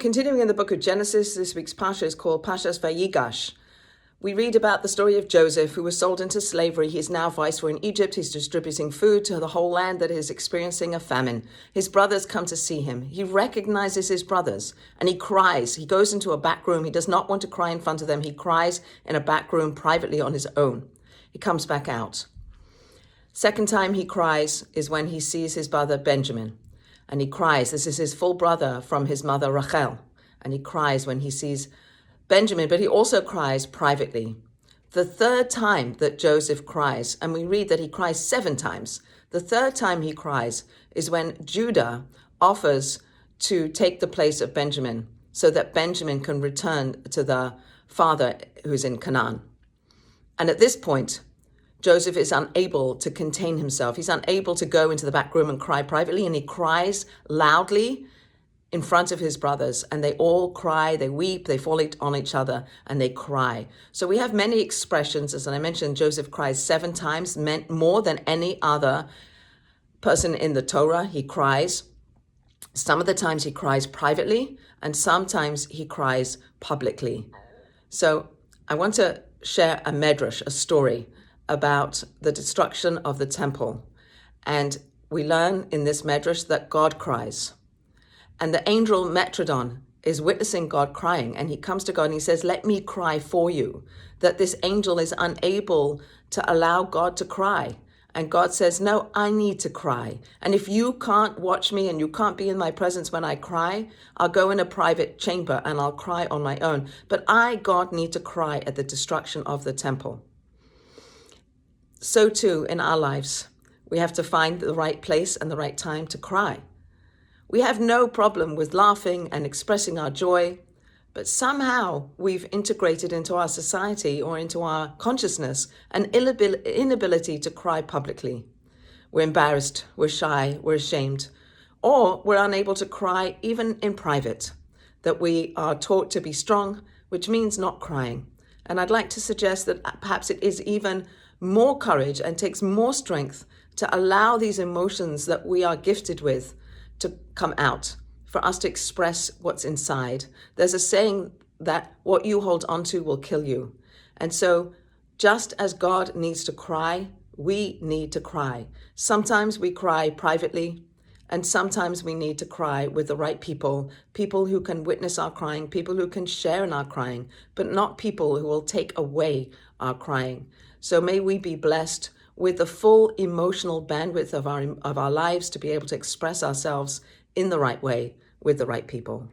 continuing in the book of Genesis, this week's Parsha is called Parashat Vayigash. We read about the story of Joseph, who was sold into slavery. He's now viceroy in Egypt. He's distributing food to the whole land that is experiencing a famine. His brothers come to see him. He recognizes his brothers and he cries. He goes into a back room. He does not want to cry in front of them. He cries in a back room privately on his own. He comes back out. Second time he cries is when he sees his brother Benjamin. And he cries. This is his full brother from his mother Rachel. And he cries when he sees Benjamin, but he also cries privately. The third time that Joseph cries, and we read that he cries 7 times, the third time he cries is when Judah offers to take the place of Benjamin so that Benjamin can return to the father who's in Canaan. And at this point, Joseph is unable to contain himself. He's unable to go into the back room and cry privately, and he cries loudly in front of his brothers, and they all cry, they weep, they fall on each other, and they cry. So we have many expressions. As I mentioned, Joseph cries 7 times, meant more than any other person in the Torah. He cries. Some of the times he cries privately, and sometimes he cries publicly. So I want to share a medrash, a story about the destruction of the temple. And we learn in this medrash that God cries. And the angel Metrodon is witnessing God crying. And he comes to God and he says, let me cry for you. That this angel is unable to allow God to cry. And God says, no, I need to cry. And if you can't watch me and you can't be in my presence when I cry, I'll go in a private chamber and I'll cry on my own. But I, God, need to cry at the destruction of the temple. So too in our lives, we have to find the right place and the right time to cry. We have no problem with laughing and expressing our joy, but somehow we've integrated into our society or into our consciousness an inability to cry publicly. We're embarrassed, we're shy, we're ashamed, or we're unable to cry even in private, that we are taught to be strong, which means not crying. And I'd like to suggest that perhaps it is even more courage and takes more strength to allow these emotions that we are gifted with to come out, for us to express what's inside. There's a saying that what you hold onto will kill you. And so just as God needs to cry, we need to cry. Sometimes we cry privately, and sometimes we need to cry with the right people, people who can witness our crying, people who can share in our crying, but not people who will take away our crying. So may we be blessed with the full emotional bandwidth of our lives to be able to express ourselves in the right way with the right people.